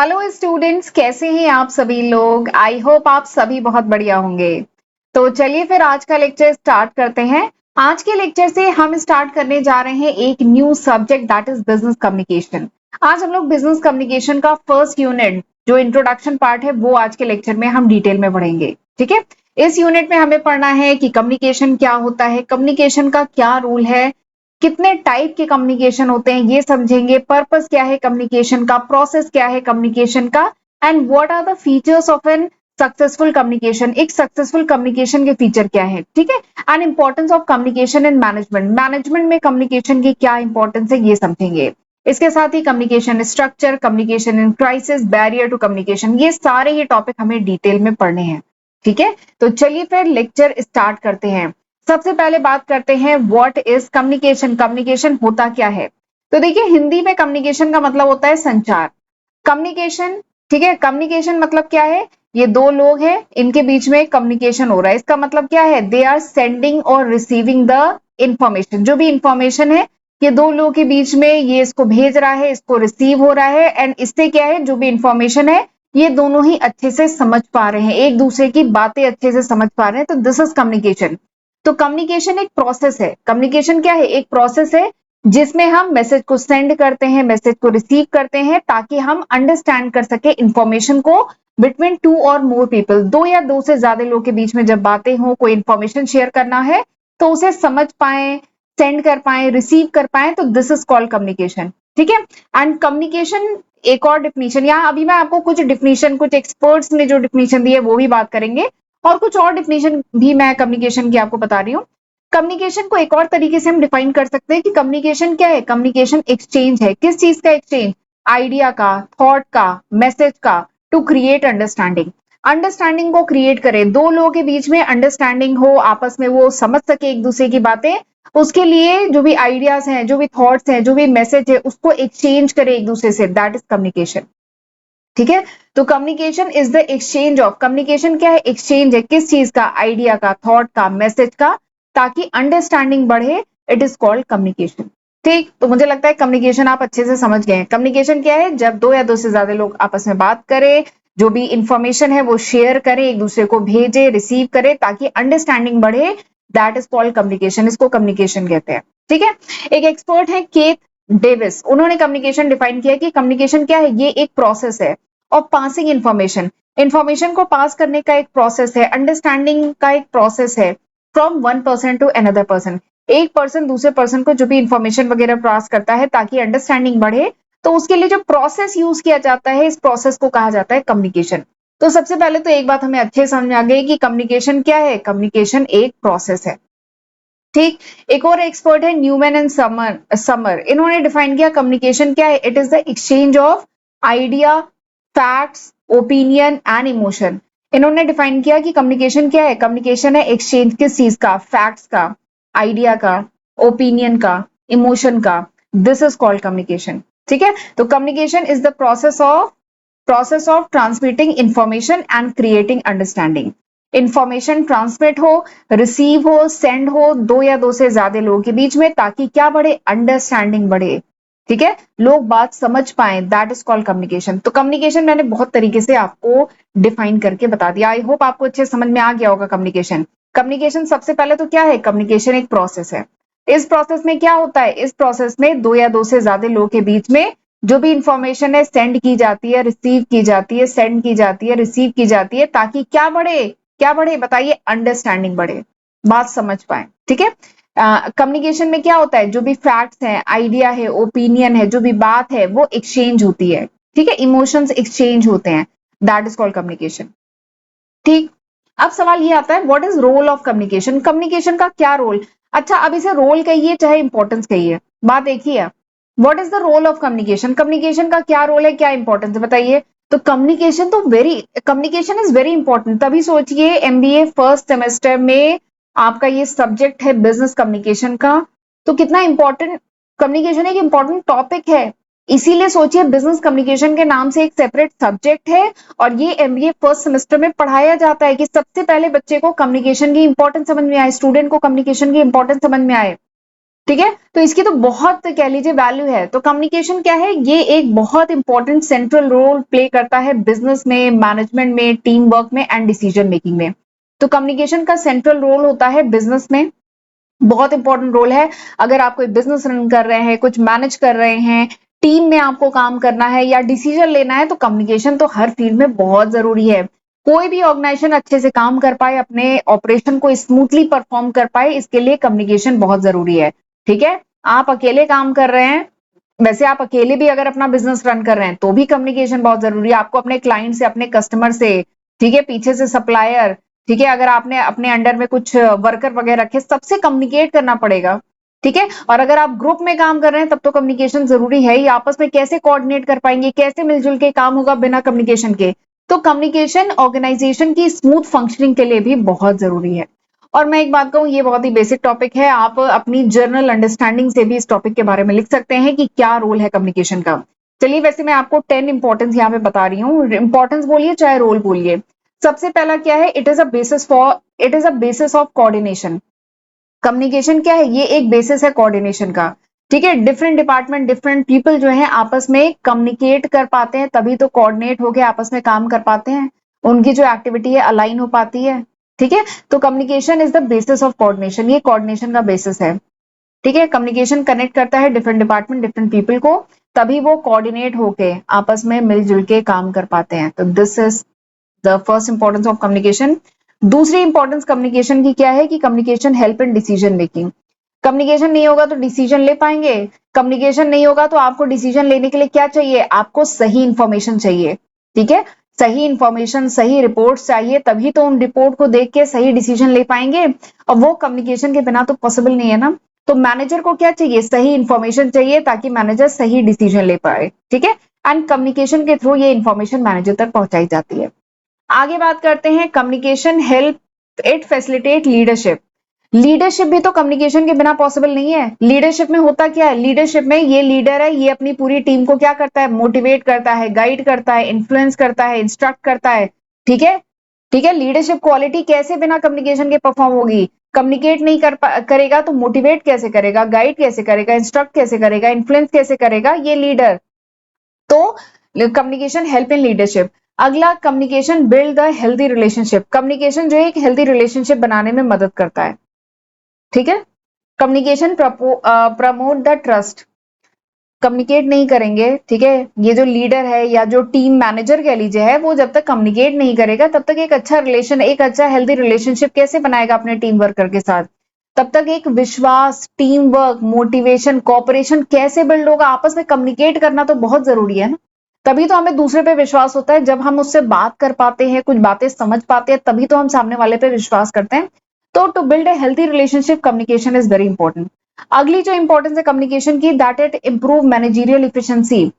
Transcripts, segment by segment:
Hello students, कैसे हैं आप सभी लोग। आई होप आप सभी बहुत बढ़िया होंगे। तो चलिए फिर आज का लेक्चर स्टार्ट करते हैं। आज के लेक्चर से हम स्टार्ट करने जा रहे हैं एक new subject that is business communication. आज हम लोग बिजनेस कम्युनिकेशन का फर्स्ट यूनिट जो इंट्रोडक्शन पार्ट है वो आज के लेक्चर में हम डिटेल में पढ़ेंगे। ठीक है, इस यूनिट में हमें पढ़ना है कि कम्युनिकेशन क्या होता है, कम्युनिकेशन का क्या रूल है, कितने टाइप के कम्युनिकेशन होते हैं ये समझेंगे, पर्पस क्या है कम्युनिकेशन का, प्रोसेस क्या है कम्युनिकेशन का, and what are the features of an successful communication. एक सक्सेसफुल कम्युनिकेशन के फीचर क्या है, ठीक है, and importance of communication in management. Management में कम्युनिकेशन की क्या इंपॉर्टेंस है ये समझेंगे। इसके साथ ही communication structure, communication in crisis, barrier to communication, ये सारे ही टॉपिक हमें डिटेल में पढ़ने हैं। ठीक है, तो चलिए फिर लेक्चर स्टार्ट करते हैं। सबसे पहले बात करते हैं व्हाट इज कम्युनिकेशन। कम्युनिकेशन होता क्या है। तो देखिए, हिंदी में कम्युनिकेशन का मतलब होता है संचार। कम्युनिकेशन, ठीक है, कम्युनिकेशन मतलब क्या है, ये दो लोग हैं, इनके बीच में कम्युनिकेशन हो रहा है। इसका मतलब क्या है, दे आर सेंडिंग और रिसीविंग द इंफॉर्मेशन। जो भी इंफॉर्मेशन है ये दो लोगों के बीच में, ये इसको भेज रहा है, इसको रिसीव हो रहा है, एंड इससे क्या है, जो भी इंफॉर्मेशन है ये दोनों ही अच्छे से समझ पा रहे हैं, एक दूसरे की बातें अच्छे से समझ पा रहे हैं, तो दिस इज कम्युनिकेशन। तो कम्युनिकेशन एक प्रोसेस है। कम्युनिकेशन क्या है, एक प्रोसेस है जिसमें हम मैसेज को सेंड करते हैं, मैसेज को रिसीव करते हैं, ताकि हम अंडरस्टैंड कर सके इंफॉर्मेशन को बिटवीन टू और मोर पीपल। दो या दो से ज्यादा लोगों के बीच में जब बातें हो, कोई इंफॉर्मेशन शेयर करना है तो उसे समझ पाए, सेंड कर पाए, रिसीव कर पाए, तो दिस इज कॉल्ड कम्युनिकेशन। ठीक है, एंड कम्युनिकेशन एक और डिफिनीशन, यहाँ अभी मैं आपको कुछ डिफिनीशन, कुछ एक्सपर्ट्स ने जो डिफिनीशन दी है वो भी बात करेंगे, और कुछ और डिफिनीशन भी मैं कम्युनिकेशन की आपको बता रही हूँ। कम्युनिकेशन को एक और तरीके से हम डिफाइन कर सकते हैं कि कम्युनिकेशन क्या है। कम्युनिकेशन एक्सचेंज है। किस चीज का एक्सचेंज, आइडिया का, थॉट का, मैसेज का, टू क्रिएट अंडरस्टैंडिंग। अंडरस्टैंडिंग को क्रिएट करें, दो लोगों के बीच में अंडरस्टैंडिंग हो, आपस में वो समझ सके एक दूसरे की बातें, उसके लिए जो भी आइडियाज हैं, जो भी थॉट्स हैं, जो भी मैसेज है, उसको एक्सचेंज करे एक दूसरे से, दैट इज कम्युनिकेशन। ठीक है, तो communication is the exchange of, communication क्या है, एक्सचेंज है, किस चीज का, आइडिया का, थॉट का, मैसेज का, ताकि अंडरस्टैंडिंग बढ़े, इट इज कॉल्ड कम्युनिकेशन। ठीक, तो मुझे लगता है कम्युनिकेशन आप अच्छे से समझ गए हैं। कम्युनिकेशन क्या है, जब दो या दो से ज्यादा लोग आपस में बात करें, जो भी इंफॉर्मेशन है वो शेयर करें, एक दूसरे को भेजे, रिसीव करे, ताकि अंडरस्टैंडिंग बढ़े, दैट इज कॉल्ड कम्युनिकेशन। इसको कम्युनिकेशन कहते हैं। ठीक है, एक एक्सपर्ट है केथ डेविस, उन्होंने कम्युनिकेशन डिफाइन किया कि कम्युनिकेशन क्या है, ये एक प्रोसेस है और पासिंग इंफॉर्मेशन, इंफॉर्मेशन को पास करने का एक प्रोसेस है, अंडरस्टैंडिंग का एक प्रोसेस है, from one person to another person. एक पर्सन दूसरे पर्सन को जो भी इंफॉर्मेशन वगैरह पास करता है ताकि अंडरस्टैंडिंग बढ़े, तो उसके लिए जो प्रोसेस यूज किया जाता है, इस प्रोसेस को कहा जाता है कम्युनिकेशन। तो सबसे पहले तो एक बात हमें अच्छे समझ आ गई कि कम्युनिकेशन क्या है, कम्युनिकेशन एक प्रोसेस है। ठीक, एक और एक्सपर्ट है न्यूमैन एंड समर, इन्होंने डिफाइन किया कम्युनिकेशन क्या है, it is the exchange of idea, facts, opinion and emotion. इन्होंने डिफाइन किया कि कम्युनिकेशन क्या है, कम्युनिकेशन है एक्सचेंज किस चीज का, फैक्ट्स का, आइडिया का, ओपिनियन का, इमोशन का, दिस इज कॉल्ड कम्युनिकेशन। ठीक है, तो communication is the process of transmitting information and creating understanding. Information transmit हो, रिसीव हो, सेंड हो, दो या दो से ज्यादा लोगों के बीच में, ताकि क्या बढ़े, अंडरस्टैंडिंग बढ़े। ठीक है, लोग बात समझ पाए, दैट इज कॉल्ड कम्युनिकेशन। तो कम्युनिकेशन मैंने बहुत तरीके से आपको डिफाइन करके बता दिया। आई होप आपको अच्छे समझ में आ गया होगा कम्युनिकेशन। कम्युनिकेशन सबसे पहले तो क्या है, कम्युनिकेशन एक प्रोसेस है। इस प्रोसेस में क्या होता है, इस प्रोसेस में दो या दो से ज्यादा लोगों के बीच में जो भी इंफॉर्मेशन है सेंड की जाती है, रिसीव की जाती है, सेंड की जाती है, रिसीव की जाती है, ताकि क्या बढ़े, क्या बढ़े बताइए, अंडरस्टैंडिंग बढ़े, बात समझ पाए। ठीक है, कम्युनिकेशन में क्या होता है, जो भी फैक्ट्स है, आइडिया है, ओपिनियन है, जो भी बात है वो एक्सचेंज होती है। ठीक है, इमोशंस एक्सचेंज होते हैं, दैट इज कॉल्ड कम्युनिकेशन। ठीक, अब सवाल ये आता है what is role of communication. Communication का क्या रोल, अच्छा अब इसे रोल कहिए चाहे इंपॉर्टेंस कहिए, बात एक ही है। What is the role of communication, communication का क्या रोल है, क्या इंपॉर्टेंस है बताइए। तो कम्युनिकेशन इज वेरी इंपॉर्टेंट। तभी सोचिए एमबीए फर्स्ट सेमेस्टर में आपका ये सब्जेक्ट है बिजनेस कम्युनिकेशन का, तो कितना इंपॉर्टेंट कम्युनिकेशन एक इंपॉर्टेंट टॉपिक है। इसीलिए सोचिए बिजनेस कम्युनिकेशन के नाम से एक सेपरेट सब्जेक्ट है, और ये एमबीए फर्स्ट सेमेस्टर में पढ़ाया जाता है कि सबसे पहले बच्चे को कम्युनिकेशन की इंपॉर्टेंस समझ में आए, स्टूडेंट को कम्युनिकेशन की इंपॉर्टेंस समझ में आए। ठीक है, तो इसकी तो बहुत कह लीजिए वैल्यू है। तो कम्युनिकेशन क्या है, ये एक बहुत इंपॉर्टेंट सेंट्रल रोल प्ले करता है बिजनेस में, मैनेजमेंट में, टीम वर्क में एंड डिसीजन मेकिंग में। तो कम्युनिकेशन का सेंट्रल रोल होता है बिजनेस में, बहुत इंपॉर्टेंट रोल है। अगर आप कोई बिजनेस रन कर रहे हैं, कुछ मैनेज कर रहे हैं, टीम में आपको काम करना है या डिसीजन लेना है, तो कम्युनिकेशन तो हर फील्ड में बहुत जरूरी है। कोई भी ऑर्गेनाइजेशन अच्छे से काम कर पाए, अपने ऑपरेशन को स्मूथली परफॉर्म कर पाए, इसके लिए कम्युनिकेशन बहुत जरूरी है। ठीक है, आप अकेले काम कर रहे हैं, वैसे आप अकेले भी अगर अपना बिजनेस रन कर रहे हैं तो भी कम्युनिकेशन बहुत जरूरी है। आपको अपने क्लाइंट से, अपने कस्टमर से, ठीक है, पीछे से सप्लायर, ठीक है, अगर आपने अपने अंडर में कुछ वर्कर वगैरह रखे, सबसे कम्युनिकेट करना पड़ेगा। ठीक है, और अगर आप ग्रुप में काम कर रहे हैं तब तो कम्युनिकेशन जरूरी है ही। आपस में कैसे कोऑर्डिनेट कर पाएंगे, कैसे मिलजुल के काम होगा बिना कम्युनिकेशन के? तो कम्युनिकेशन ऑर्गेनाइजेशन की स्मूथ फंक्शनिंग के लिए भी बहुत जरूरी है। और मैं एक बात कहूं, ये बहुत ही बेसिक टॉपिक है, आप अपनी जर्नल अंडरस्टैंडिंग से भी इस टॉपिक के बारे में लिख सकते हैं कि क्या रोल है कम्युनिकेशन का। चलिए, वैसे मैं आपको 10 इंपॉर्टेंस यहाँ पे बता रही हूँ, इंपॉर्टेंस बोलिए चाहे रोल बोलिए। सबसे पहला क्या है, it is a basis of coordination. Communication क्या है, ये एक बेसिस है कोऑर्डिनेशन का। ठीक है, डिफरेंट डिपार्टमेंट, डिफरेंट पीपल जो है आपस में कम्युनिकेट कर पाते हैं, तभी तो कोऑर्डिनेट होके आपस में काम कर पाते हैं, उनकी जो एक्टिविटी है अलाइन हो पाती है। ठीक है, तो communication is the basis of coordination, ये कोऑर्डिनेशन का बेसिस है। ठीक है, कम्युनिकेशन कनेक्ट करता है डिफरेंट डिपार्टमेंट, डिफरेंट पीपल को, तभी वो कोऑर्डिनेट होके आपस में मिलजुल के काम कर पाते हैं। तो this is the first importance of communication. दूसरी इंपॉर्टेंस कम्युनिकेशन की क्या है कि communication help in decision making. Communication नहीं होगा तो डिसीजन ले पाएंगे? कम्युनिकेशन नहीं होगा तो आपको डिसीजन लेने के लिए क्या चाहिए? आपको सही इंफॉर्मेशन चाहिए। ठीक है, सही इंफॉर्मेशन, सही रिपोर्ट्स चाहिए, तभी तो उन रिपोर्ट को देख के सही डिसीजन ले पाएंगे, और वो कम्युनिकेशन के बिना तो पॉसिबल नहीं है ना। तो मैनेजर को क्या चाहिए? सही इंफॉर्मेशन चाहिए, ताकि मैनेजर सही डिसीजन ले पाए। ठीक है, एंड कम्युनिकेशन के थ्रू ये इंफॉर्मेशन मैनेजर तक पहुंचाई जाती है। आगे बात करते हैं, communication help it facilitate leadership. Leadership भी तो कम्युनिकेशन के बिना पॉसिबल नहीं है। लीडरशिप में होता क्या है, लीडरशिप में ये लीडर है, ये अपनी पूरी टीम को क्या करता है? मोटिवेट करता है, गाइड करता है, इन्फ्लुएंस करता है, इंस्ट्रक्ट करता है। ठीक है, ठीक है, लीडरशिप क्वालिटी कैसे बिना कम्युनिकेशन के परफॉर्म होगी? कम्युनिकेट नहीं करेगा तो मोटिवेट कैसे करेगा, गाइड कैसे करेगा, इंस्ट्रक्ट कैसे करेगा, इन्फ्लुएंस कैसे करेगा ये लीडर? तो कम्युनिकेशन हेल्प इन लीडरशिप। अगला, communication build the healthy relationship. Communication जो है एक हेल्दी रिलेशनशिप बनाने में मदद करता है। ठीक है, communication promote the trust. Communicate नहीं करेंगे, ठीक है, ये जो लीडर है या जो टीम मैनेजर कह लीजिए है, वो जब तक कम्युनिकेट नहीं करेगा तब तक एक अच्छा रिलेशन, एक अच्छा हेल्दी रिलेशनशिप कैसे बनाएगा अपने टीम वर्कर के साथ? तब तक एक विश्वास, टीम वर्क, मोटिवेशन, कॉपरेशन कैसे बिल्ड होगा? आपस में कम्युनिकेट करना तो बहुत जरूरी है ना। तभी तो हमें दूसरे पे विश्वास होता है, जब हम उससे बात कर पाते हैं, कुछ बातें समझ पाते हैं, तभी तो हम सामने वाले पे विश्वास करते हैं। तो to build a healthy relationship, communication is very important. अगली जो इंपॉर्टेंस है कम्युनिकेशन की, that it improve managerial efficiency.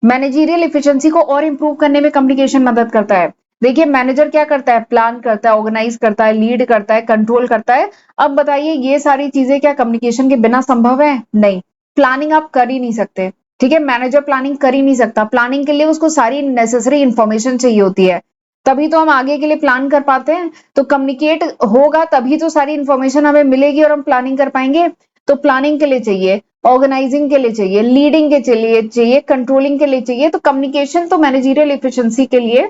Managerial efficiency को और इंप्रूव करने में कम्युनिकेशन मदद करता है। देखिए, मैनेजर क्या करता है? प्लान करता है, ऑर्गेनाइज करता है, लीड करता है, कंट्रोल करता है। अब बताइए, ये सारी चीजें क्या कम्युनिकेशन के बिना संभव है? नहीं, प्लानिंग आप कर ही नहीं सकते। ठीक है, मैनेजर प्लानिंग कर ही नहीं सकता। प्लानिंग के लिए उसको सारी नेसेसरी इंफॉर्मेशन चाहिए होती है, तभी तो हम आगे के लिए प्लान कर पाते हैं। तो कम्युनिकेट होगा तभी तो सारी इंफॉर्मेशन हमें मिलेगी और हम प्लानिंग कर पाएंगे। तो प्लानिंग के लिए चाहिए, ऑर्गेनाइजिंग के लिए चाहिए, लीडिंग के लिए चाहिए, कंट्रोलिंग के लिए चाहिए। तो कम्युनिकेशन तो मैनेजरियल एफिशिएंसी के लिए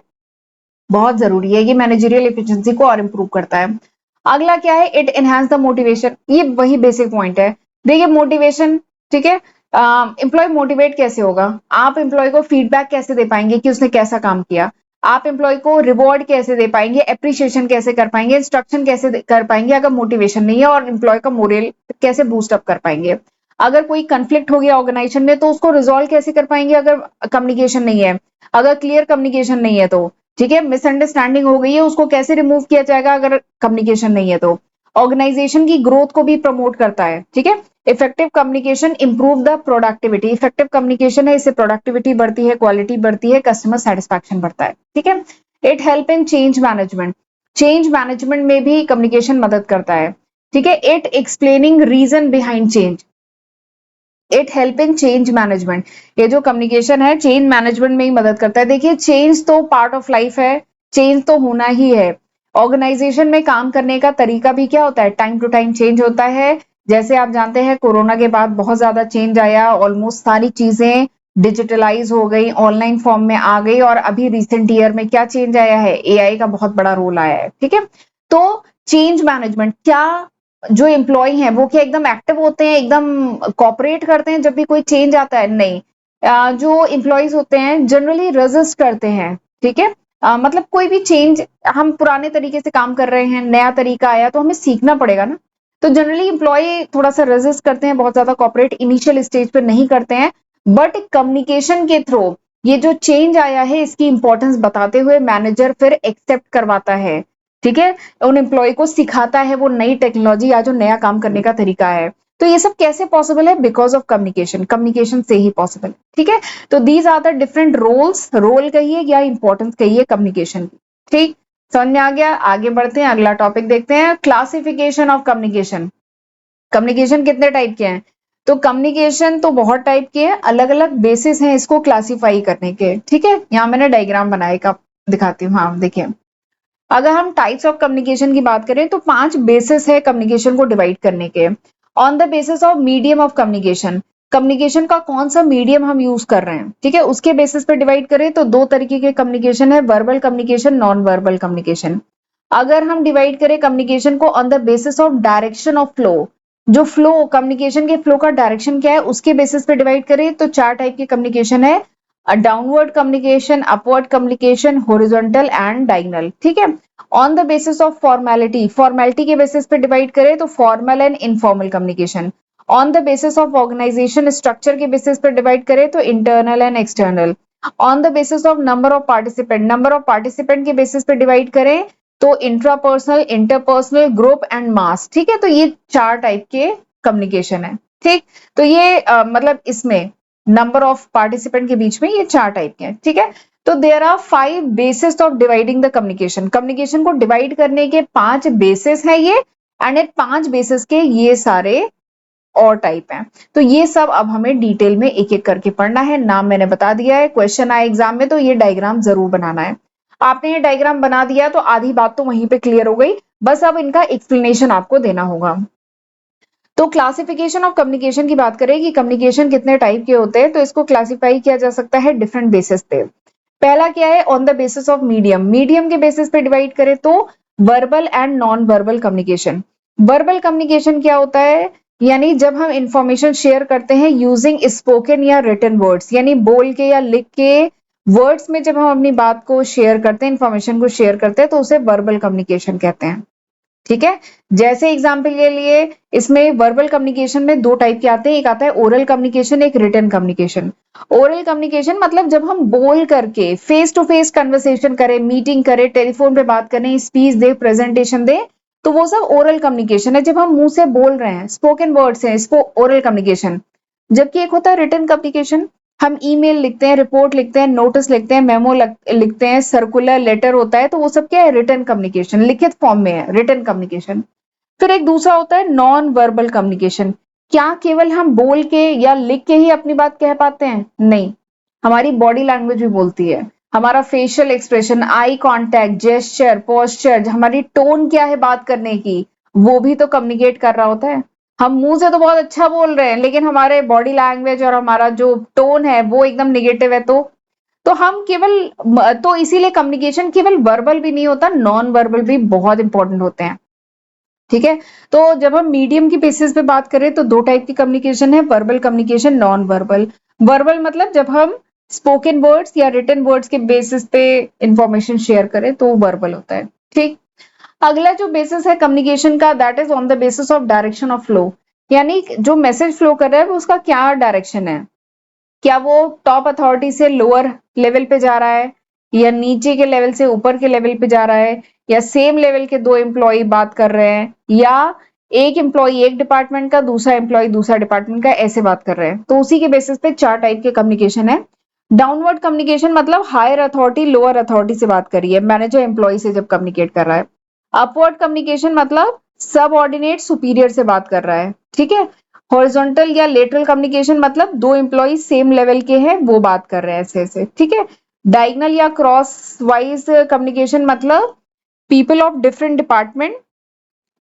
बहुत जरूरी है, ये मैनेजरियल एफिशिएंसी को और इंप्रूव करता है। अगला क्या है? It enhance the motivation. ये वही बेसिक पॉइंट है। देखिए, मोटिवेशन, ठीक है, एम्प्लॉय मोटिवेट कैसे होगा? आप एम्प्लॉय को फीडबैक कैसे दे पाएंगे कि उसने कैसा काम किया? आप एम्प्लॉय को रिवॉर्ड कैसे दे पाएंगे, अप्रिशिएशन कैसे कर पाएंगे, इंस्ट्रक्शन कैसे कर पाएंगे अगर मोटिवेशन नहीं है? और एम्प्लॉय का मोरल कैसे बूस्ट अप कर पाएंगे? अगर कोई कंफ्लिक्ट हो गया ऑर्गेनाइजेशन में, तो उसको रिजॉल्व कैसे कर पाएंगे अगर कम्युनिकेशन नहीं है, अगर क्लियर कम्युनिकेशन नहीं है तो? ठीक है, मिसअंडरस्टैंडिंग हो गई है, उसको कैसे रिमूव किया जाएगा अगर कम्युनिकेशन नहीं है तो? ऑर्गेनाइजेशन की ग्रोथ को भी प्रमोट करता है। ठीक है, effective communication improve the productivity. Effective communication है, इससे प्रोडक्टिविटी बढ़ती है, क्वालिटी बढ़ती है, कस्टमर सेटिस्फैक्शन बढ़ता है। ठीक है, it help in change management. Change management में भी कम्युनिकेशन मदद करता है। ठीक है, it explaining reason behind change. It help in change management. ये जो कम्युनिकेशन है चेंज मैनेजमेंट में ही मदद करता है। देखिए, चेंज तो पार्ट ऑफ लाइफ है, चेंज तो होना ही है। ऑर्गेनाइजेशन में काम करने का तरीका भी क्या होता है? टाइम टू टाइम चेंज होता है, जैसे आप जानते हैं कोरोना के बाद बहुत ज्यादा चेंज आया, ऑलमोस्ट सारी चीजें डिजिटलाइज हो गई, ऑनलाइन फॉर्म में आ गई, और अभी रिसेंट ईयर में क्या चेंज आया है, एआई का बहुत बड़ा रोल आया है। ठीक है, तो चेंज मैनेजमेंट, क्या जो एम्प्लॉय हैं वो क्या एकदम एक्टिव होते हैं, एकदम कॉपरेट करते हैं जब भी कोई चेंज आता है? नहीं। जो एम्प्लॉयज होते हैं जनरली रेजिस्ट करते हैं। ठीक है, मतलब कोई भी चेंज, हम पुराने तरीके से काम कर रहे हैं, नया तरीका आया तो हमें सीखना पड़ेगा ना। तो जनरली एम्प्लॉय थोड़ा सा रेजिस्ट करते हैं, बहुत ज्यादा कॉपरेट इनिशियल स्टेज पे नहीं करते हैं, बट कम्युनिकेशन के थ्रू ये जो चेंज आया है इसकी इंपॉर्टेंस बताते हुए मैनेजर फिर एक्सेप्ट करवाता है। ठीक है, उन एम्प्लॉय को सिखाता है वो नई टेक्नोलॉजी या जो नया काम करने का तरीका है। तो ये सब कैसे पॉसिबल है? बिकॉज ऑफ कम्युनिकेशन, कम्युनिकेशन से ही पॉसिबल है। ठीक है, तो these are the different roles, role कहिए या इंपॉर्टेंस कहिए कम्युनिकेशन की। ठीक, समझ में आ गया? आगे बढ़ते हैं, अगला टॉपिक देखते हैं, क्लासिफिकेशन ऑफ कम्युनिकेशन। कम्युनिकेशन कितने टाइप के हैं? तो कम्युनिकेशन तो बहुत टाइप के हैं, अलग अलग बेसिस हैं इसको क्लासिफाई करने के। ठीक है, यहाँ मैंने डायग्राम बनाए का दिखाती हूँ। हाँ देखिए, अगर हम टाइप्स ऑफ कम्युनिकेशन की बात करें तो 5 बेसिस है कम्युनिकेशन को डिवाइड करने के। On the basis of medium of communication, communication का कौन सा मीडियम हम यूज कर रहे हैं, ठीक है, उसके बेसिस पे डिवाइड करें तो दो तरीके के कम्युनिकेशन है, verbal communication, non verbal communication. अगर हम डिवाइड करें कम्युनिकेशन को on the basis of direction of flow, जो फ्लो, कम्युनिकेशन के फ्लो का डायरेक्शन क्या है उसके बेसिस पे डिवाइड करें तो 4 टाइप के कम्युनिकेशन है, downward communication, upward communication, horizontal and diagonal. ठीक है, on the basis of formality, formality के बेसिस पे डिवाइड करें तो formal and informal communication. On the basis of organisation structure के बेसिस पे डिवाइड करें तो internal and external. On the basis of number of participant, number of participant के basis पे डिवाइड करें तो intrapersonal, interpersonal, group and mass. ठीक है, तो ये 4 टाइप के कम्युनिकेशन है। ठीक, तो ये मतलब इसमें नंबर ऑफ पार्टिसिपेंट के बीच में ये 4 टाइप के हैं। ठीक है, तो there are 5 basis of dividing the communication, communication को डिवाइड करने के 5 बेसिस है ये, एंड इन 5 बेसिस के ये सारे और टाइप हैं। तो ये सब अब हमें डिटेल में एक एक करके पढ़ना है। नाम मैंने बता दिया है, क्वेश्चन आए एग्जाम में तो ये डायग्राम जरूर बनाना है। आपने ये डायग्राम बना दिया तो आधी बात तो वहीं पे क्लियर हो गई, बस अब इनका एक्सप्लेनेशन आपको देना होगा। तो क्लासिफिकेशन ऑफ कम्युनिकेशन की बात करें कि कम्युनिकेशन कितने टाइप के होते हैं, तो इसको क्लासिफाई किया जा सकता है डिफरेंट बेसिस पे। पहला क्या है? On the basis of medium, medium के बेसिस पे डिवाइड करें तो verbal and non verbal communication. Verbal communication क्या होता है? यानी जब हम इंफॉर्मेशन शेयर करते हैं यूजिंग स्पोकन या रिटन वर्ड्स, यानी बोल के या लिख के वर्ड्स में जब हम अपनी बात को शेयर करते हैं, इंफॉर्मेशन को शेयर करते हैं तो उसे वर्बल कम्युनिकेशन कहते हैं। ठीक है, जैसे एग्जाम्पल के लिए इसमें वर्बल कम्युनिकेशन में 2 टाइप के आते हैं, एक आता है ओरल कम्युनिकेशन, एक रिटन कम्युनिकेशन। ओरल कम्युनिकेशन मतलब जब हम बोल करके फेस टू फेस कन्वर्सेशन करें, मीटिंग करें, टेलीफोन पे बात करें, स्पीच दे, प्रेजेंटेशन दे, तो वो सब ओरल कम्युनिकेशन है, जब हम मुंह से बोल रहे हैं, स्पोकन वर्ड्स हैं, इसको ओरल कम्युनिकेशन। जबकि एक होता है रिटन कम्युनिकेशन, हम ईमेल लिखते हैं, रिपोर्ट लिखते हैं, नोटिस लिखते हैं, मेमो लिखते हैं, सर्कुलर लेटर होता है, तो वो सब क्या है? रिटन कम्युनिकेशन, लिखित फॉर्म में है रिटन कम्युनिकेशन। फिर एक दूसरा होता है नॉन वर्बल कम्युनिकेशन। क्या केवल हम बोल के या लिख के ही अपनी बात कह पाते हैं? नहीं, हमारी बॉडी लैंग्वेज भी बोलती है, हमारा facial expression, eye contact, gesture, posture, हमारी टोन क्या है बात करने की, वो भी तो कम्युनिकेट कर रहा होता है। हम मुंह से तो बहुत अच्छा बोल रहे हैं लेकिन हमारे बॉडी लैंग्वेज और हमारा जो टोन है वो एकदम निगेटिव है, तो हम केवल, तो इसीलिए कम्युनिकेशन केवल वर्बल भी नहीं होता, नॉन वर्बल भी बहुत इंपॉर्टेंट होते हैं। ठीक है, तो जब हम मीडियम की बेसिस पे बात करें तो 2 टाइप की कम्युनिकेशन है, verbal communication, non verbal. Verbal मतलब जब हम स्पोकन वर्ड्स या रिटन वर्ड्स के बेसिस पे इंफॉर्मेशन शेयर करें तो वर्बल होता है। ठीक, अगला जो बेसिस है कम्युनिकेशन का, that is on the basis of direction of flow, यानी जो मैसेज फ्लो कर रहा है वो उसका क्या डायरेक्शन है, क्या वो टॉप अथॉरिटी से लोअर लेवल पे जा रहा है, या नीचे के लेवल से ऊपर के लेवल पे जा रहा है, या सेम लेवल के 2 एम्प्लॉय बात कर रहे हैं, या एक एम्प्लॉय एक डिपार्टमेंट का, दूसरा एम्प्लॉय दूसरा डिपार्टमेंट का, ऐसे बात कर रहे हैं, तो उसी के बेसिस पे 4 टाइप के कम्युनिकेशन है। डाउनवर्ड कम्युनिकेशन मतलब हायर अथॉरिटी लोअर अथॉरिटी से बात करिए, मैनेजर एम्प्लॉय से जब कम्युनिकेट कर रहा है। अपवर्ड कम्युनिकेशन मतलब सब ऑर्डिनेट सुपीरियर से बात कर रहा है। ठीक है, हॉरिजॉन्टल या लेटरल कम्युनिकेशन मतलब 2 एम्प्लॉय सेम लेवल के हैं, वो बात कर रहे हैं ऐसे ऐसे। ठीक है, डायगोनल या क्रॉस वाइज कम्युनिकेशन मतलब people of different department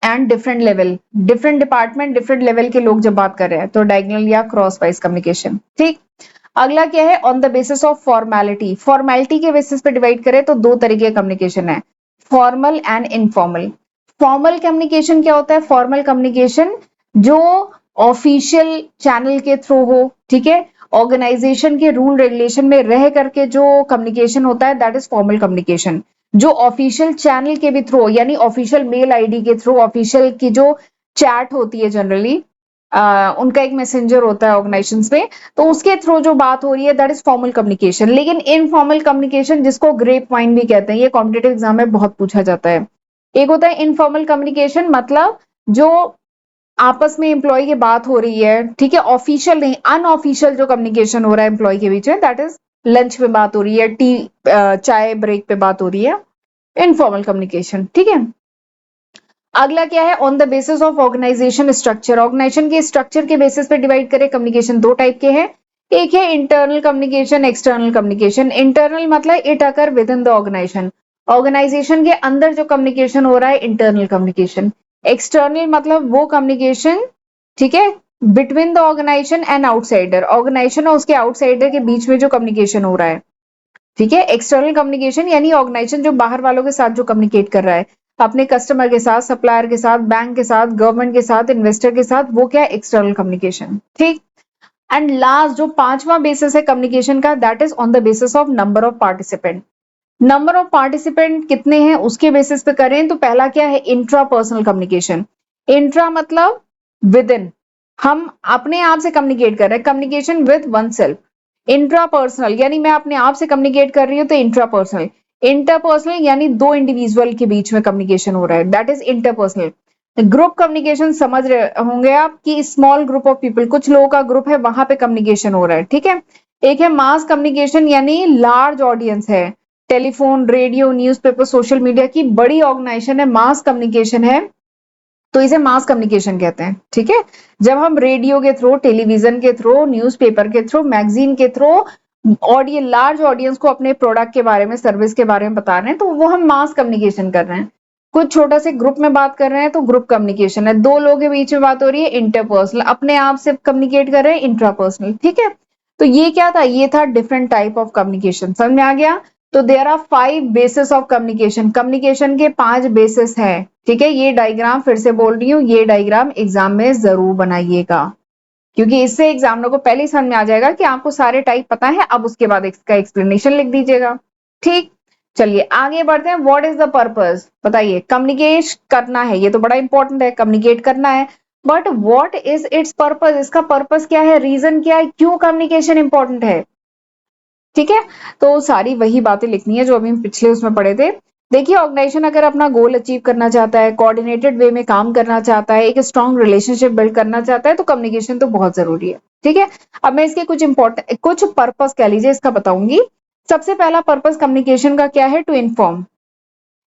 and different level, different department, different level के लोग जब बात कर रहे हैं तो डायगोनल या क्रॉस वाइज कम्युनिकेशन। ठीक, अगला क्या है, on the basis of formality. Formality के बेसिस पे डिवाइड करें तो दो तरीके का कम्युनिकेशन है, formal and informal. Formal communication क्या होता है, फॉर्मल कम्युनिकेशन जो ऑफिशियल चैनल के थ्रू हो, ठीक है, ऑर्गेनाइजेशन के रूल रेगुलेशन में रह करके जो कम्युनिकेशन होता है दैट इज फॉर्मल कम्युनिकेशन। जो ऑफिशियल चैनल के भी थ्रू, यानी ऑफिशियल मेल आईडी के थ्रू, ऑफिशियल की जो चैट होती है जनरली, उनका एक मैसेंजर होता है ऑर्गेनाइजेशन में, तो उसके थ्रू जो बात हो रही है दैट इज फॉर्मल कम्युनिकेशन। लेकिन इनफॉर्मल कम्युनिकेशन जिसको ग्रेप वाइन भी कहते हैं, ये कॉम्पिटेटिव एग्जाम में बहुत पूछा जाता है। एक होता है इनफॉर्मल कम्युनिकेशन, मतलब जो आपस में एम्प्लॉय की बात हो रही है, ठीक है, ऑफिशियल नहीं, अनऑफिशियल जो कम्युनिकेशन हो रहा है एम्प्लॉय के बीच में, दैट इज लंच में बात हो रही है, टी चाय ब्रेक पे बात हो रही है, इनफॉर्मल कम्युनिकेशन। ठीक है, अगला क्या है, on the basis of organisation structure. Organisation के स्ट्रक्चर के बेसिस पे डिवाइड करें कम्युनिकेशन दो टाइप के हैं, एक है internal communication, external communication. Internal मतलब it occur within the organisation, organisation के अंदर जो कम्युनिकेशन हो रहा है, इंटरनल कम्युनिकेशन। एक्सटर्नल मतलब वो कम्युनिकेशन, ठीक है, between the organisation and outsider, organisation और उसके आउटसाइडर के बीच में जो कम्युनिकेशन हो रहा है। ठीक है, एक्सटर्नल कम्युनिकेशन यानी ऑर्गेनाइजेशन जो बाहर वालों के साथ जो कम्युनिकेट कर रहा है, अपने कस्टमर के साथ, सप्लायर के साथ, बैंक के साथ, गवर्नमेंट के साथ, इन्वेस्टर के साथ, वो क्या है, एक्सटर्नल कम्युनिकेशन। ठीक, एंड लास्ट जो पांचवा बेसिस है कम्युनिकेशन का, that is on the basis of number of participant. Number of participant कितने हैं उसके बेसिस पे करें तो पहला क्या है, इंट्रा पर्सनल कम्युनिकेशन। इंट्रा मतलब विद इन, हम अपने आप से कम्युनिकेट कर रहे हैं, communication with one self. Intra personal यानी मैं अपने आप से कम्युनिकेट कर रही हूँ तो इंट्रा पर्सनल। इंटरपर्सनल यानी दो इंडिविजुअल के बीच में कम्युनिकेशन हो रहा है, that is interpersonal. Group communication समझ रहे होंगे आप कि स्मॉल ग्रुप ऑफ पीपल, कुछ लोगों का ग्रुप है, वहां पे कम्युनिकेशन हो रहा है। ठीक है, एक है मास कम्युनिकेशन यानी लार्ज ऑडियंस है, telephone, radio, newspaper, social media की बड़ी ऑर्गेनाइजेशन है, मास कम्युनिकेशन है, तो इसे मास कम्युनिकेशन कहते हैं। ठीक है, जब हम रेडियो के थ्रू, टेलीविजन के थ्रू, न्यूज़पेपर के थ्रू, मैगजीन के थ्रू ऑडियंस, लार्ज ऑडियंस को अपने प्रोडक्ट के बारे में, सर्विस के बारे में बता रहे हैं, तो वो हम मास कम्युनिकेशन कर रहे हैं। कुछ छोटा से ग्रुप में बात कर रहे हैं तो ग्रुप कम्युनिकेशन है, दो लोगों के बीच में बात हो रही है, इंटरपर्सनल, अपने आप से कम्युनिकेट कर रहे हैं, इंट्रापर्सनल। ठीक है, तो ये क्या था, ये था डिफरेंट टाइप ऑफ कम्युनिकेशन। समझ में आ गया? तो there are 5 basis of communication, communication के 5 बेसिस हैं। ठीक है, ये डायग्राम फिर से बोल रही हूँ, ये डायग्राम एग्जाम में जरूर बनाइएगा, क्योंकि इससे एग्जामिनर को पहले ही समझ में आ जाएगा कि आपको सारे टाइप पता है, अब उसके बाद इसका एक्सप्लेनेशन लिख दीजिएगा। ठीक, चलिए आगे बढ़ते हैं। व्हाट इज द पर्पस, बताइए। कम्युनिकेट करना है, ये तो बड़ा इंपॉर्टेंट है, कम्युनिकेट करना है, but what is it's purpose, इसका पर्पस क्या है, रीजन क्या है, क्यों कम्युनिकेशन इंपॉर्टेंट है। ठीक है, तो सारी वही बातें लिखनी है जो अभी हम पिछले उसमें पढ़े थे। देखिए, ऑर्गेनाइजेशन अगर अपना गोल अचीव करना चाहता है, कोऑर्डिनेटेड वे में काम करना चाहता है, एक स्ट्रॉन्ग रिलेशनशिप बिल्ड करना चाहता है, तो कम्युनिकेशन तो बहुत जरूरी है। ठीक है, अब मैं इसके कुछ पर्पस कह लीजिए इसका बताऊंगी। सबसे पहला पर्पस कम्युनिकेशन का क्या है, टू इन्फॉर्म,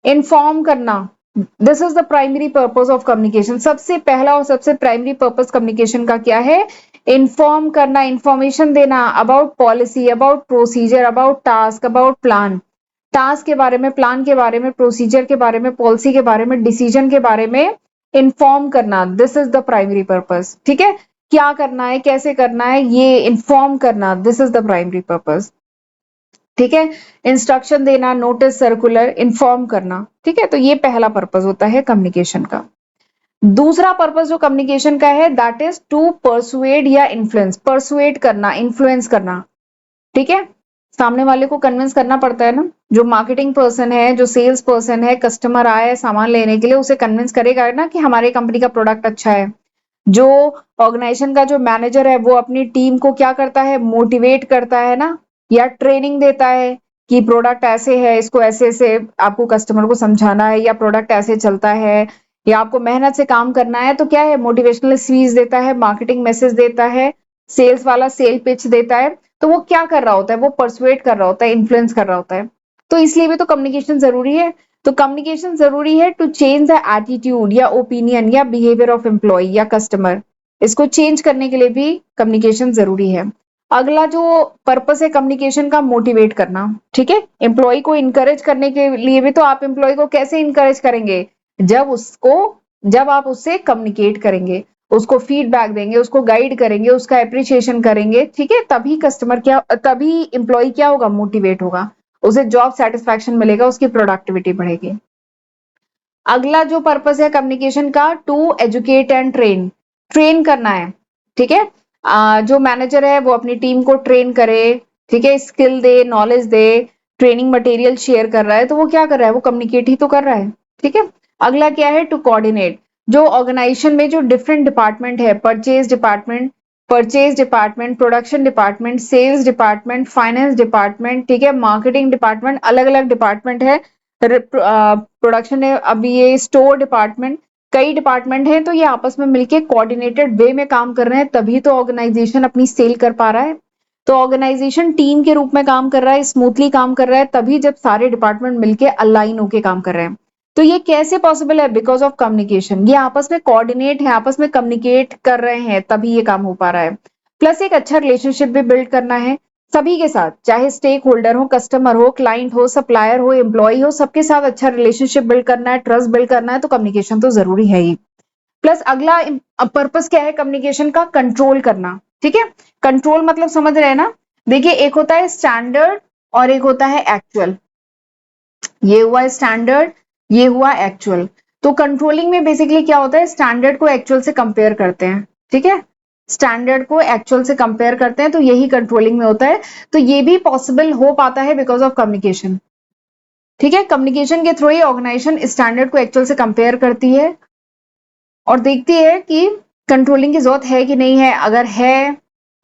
इन्फॉर्म करना, this is the primary purpose of communication. सबसे पहला और सबसे प्राइमरी पर्पस कम्युनिकेशन का क्या है, इन्फॉर्म करना, इंफॉर्मेशन देना about policy, about procedure, about task, about plan, task के बारे में, प्लान के बारे में, प्रोसीजर के बारे में, पॉलिसी के बारे में, डिसीजन के बारे में इन्फॉर्म करना, this is the primary purpose. ठीक है, क्या करना है, कैसे करना है, ये इन्फॉर्म करना, this is the primary purpose. ठीक है, इंस्ट्रक्शन देना, नोटिस, सर्कुलर, इन्फॉर्म करना। ठीक है, तो ये पहला पर्पस होता है कम्युनिकेशन का। दूसरा पर्पस जो कम्युनिकेशन का है दैट इज टू परसुएड या इन्फ्लुएंस, परसुएड करना, इन्फ्लुएंस करना। ठीक है, सामने वाले को कन्विंस करना पड़ता है ना, जो मार्केटिंग पर्सन है, जो सेल्स पर्सन है, कस्टमर आया है सामान लेने के लिए, उसे कन्विंस करेगा ना कि हमारे कंपनी का प्रोडक्ट अच्छा है। जो ऑर्गेनाइजेशन का जो मैनेजर है वो अपनी टीम को क्या करता है, मोटिवेट करता है ना, या ट्रेनिंग देता है कि प्रोडक्ट ऐसे है, इसको ऐसे ऐसे आपको कस्टमर को समझाना है, या प्रोडक्ट ऐसे चलता है, या आपको मेहनत से काम करना है, तो क्या है, मोटिवेशनल स्पीच देता है, मार्केटिंग मैसेज देता है, सेल्स वाला सेल पिच देता है। तो वो क्या कर रहा होता है, वो परसुएट कर रहा होता है, इन्फ्लुएंस कर रहा होता है। तो इसलिए भी तो कम्युनिकेशन जरूरी है। तो कम्युनिकेशन जरूरी है टू चेंज द एटीट्यूड या ओपिनियन या बिहेवियर ऑफ एम्प्लॉय या कस्टमर, इसको चेंज करने के लिए भी कम्युनिकेशन जरूरी है। अगला जो पर्पस है कम्युनिकेशन का, मोटिवेट करना। ठीक है, एम्प्लॉय को इनकरेज करने के लिए भी, तो आप एम्प्लॉय को कैसे इनकरेज करेंगे, जब उसको जब आप उससे कम्युनिकेट करेंगे, उसको फीडबैक देंगे, उसको गाइड करेंगे, उसका एप्रिसिएशन करेंगे, ठीक है, तभी एम्प्लॉय क्या होगा, मोटिवेट होगा, उसे जॉब सेटिस्फैक्शन मिलेगा, उसकी प्रोडक्टिविटी बढ़ेगी। अगला जो पर्पस है कम्युनिकेशन का, to educate and train, train करना है, ठीक है। जो मैनेजर है वो अपनी टीम को ट्रेन करे, ठीक है, स्किल दे, नॉलेज दे, ट्रेनिंग मटेरियल शेयर कर रहा है, तो वो क्या कर रहा है, वो कम्युनिकेट ही तो कर रहा है, ठीक है। अगला क्या है, टू कोऑर्डिनेट, जो ऑर्गेनाइजेशन में जो डिफरेंट डिपार्टमेंट है, purchase department, production department, sales department, finance department, ठीक है, मार्केटिंग डिपार्टमेंट, अलग अलग डिपार्टमेंट है, प्रोडक्शन है, अभी ये स्टोर डिपार्टमेंट, कई डिपार्टमेंट हैं, तो ये आपस में मिलके कोऑर्डिनेटेड वे में काम कर रहे हैं, तभी तो ऑर्गेनाइजेशन अपनी सेल कर पा रहा है। तो ऑर्गेनाइजेशन टीम के रूप में काम कर रहा है, स्मूथली काम कर रहा है, तभी जब सारे डिपार्टमेंट मिलके अलाइन होके काम कर रहे हैं। तो ये कैसे पॉसिबल है, बिकॉज ऑफ कम्युनिकेशन, ये आपस में कोऑर्डिनेट है, आपस में कम्युनिकेट कर रहे हैं, तभी ये काम हो पा रहा है। प्लस एक अच्छा रिलेशनशिप भी बिल्ड करना है सभी के साथ, चाहे स्टेक होल्डर हो, कस्टमर हो, क्लाइंट हो, सप्लायर हो, एम्प्लॉय हो, सबके साथ अच्छा रिलेशनशिप बिल्ड करना है, ट्रस्ट बिल्ड करना है, तो कम्युनिकेशन तो जरूरी है ही। प्लस अगला पर्पस क्या है कम्युनिकेशन का, कंट्रोल करना, ठीक है। कंट्रोल मतलब समझ रहे हैं ना, देखिए एक होता है स्टैंडर्ड और एक होता है एक्चुअल, ये हुआ स्टैंडर्ड, ये हुआ एक्चुअल। तो कंट्रोलिंग में बेसिकली क्या होता है, स्टैंडर्ड को एक्चुअल से कंपेयर करते हैं, ठीक है, स्टैंडर्ड को एक्चुअल से कंपेयर करते हैं, तो यही कंट्रोलिंग में होता है। तो ये भी पॉसिबल हो पाता है बिकॉज ऑफ कम्युनिकेशन, ठीक है। कम्युनिकेशन के थ्रू ही ऑर्गेनाइजेशन स्टैंडर्ड को एक्चुअल से कंपेयर करती है और देखती है कि कंट्रोलिंग की जरूरत है कि नहीं है, अगर है,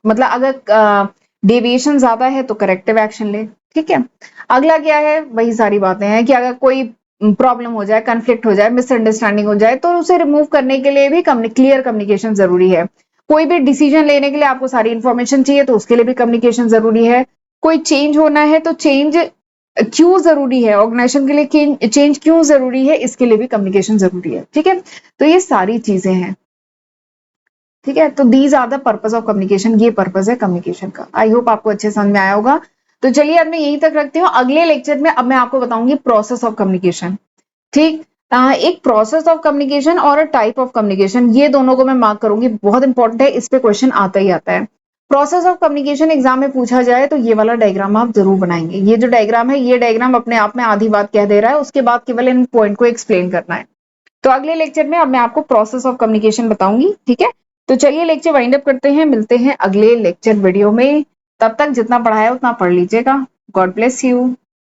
मतलब अगर डेविएशन ज्यादा है तो करेक्टिव एक्शन ले, ठीक है। अगला क्या है, वही सारी बातें हैं कि अगर कोई प्रॉब्लम हो जाए, कन्फ्लिक्ट हो जाए, मिसअंडरस्टैंडिंग हो जाए, तो उसे रिमूव करने के लिए भी क्लियर कम्युनिकेशन जरूरी है। कोई भी डिसीजन लेने के लिए आपको सारी इंफॉर्मेशन चाहिए, तो उसके लिए भी कम्युनिकेशन जरूरी है। कोई चेंज होना है तो चेंज क्यों जरूरी है, ऑर्गेनाइजेशन के लिए चेंज क्यों जरूरी है, इसके लिए भी कम्युनिकेशन जरूरी है, ठीक है। तो ये सारी चीजें हैं, ठीक है। तो these are the purpose of communication, ये पर्पस है कम्युनिकेशन का। आई होप आपको अच्छे समझ में आया होगा। तो चलिए अब मैं यहीं तक रखती हूँ, अगले लेक्चर में अब मैं आपको बताऊंगी प्रोसेस ऑफ कम्युनिकेशन, ठीक। एक प्रोसेस ऑफ कम्युनिकेशन और टाइप ऑफ कम्युनिकेशन, ये दोनों को मैं मार्क करूंगी, बहुत इंपॉर्टेंट है, इस पे क्वेश्चन आता ही आता है। प्रोसेस ऑफ कम्युनिकेशन एग्जाम में पूछा जाए तो ये वाला डायग्राम आप जरूर बनाएंगे। ये जो डायग्राम है, ये डायग्राम अपने आप में आधी बात कह दे रहा है, उसके बाद केवल इन पॉइंट को एक्सप्लेन करना है। तो अगले लेक्चर में अब मैं आपको प्रोसेस ऑफ कम्युनिकेशन बताऊंगी, ठीक है। तो चलिए लेक्चर वाइंड अप करते हैं, मिलते हैं अगले लेक्चर वीडियो में, तब तक जितना पढ़ाया उतना पढ़ लीजिएगा। God bless you.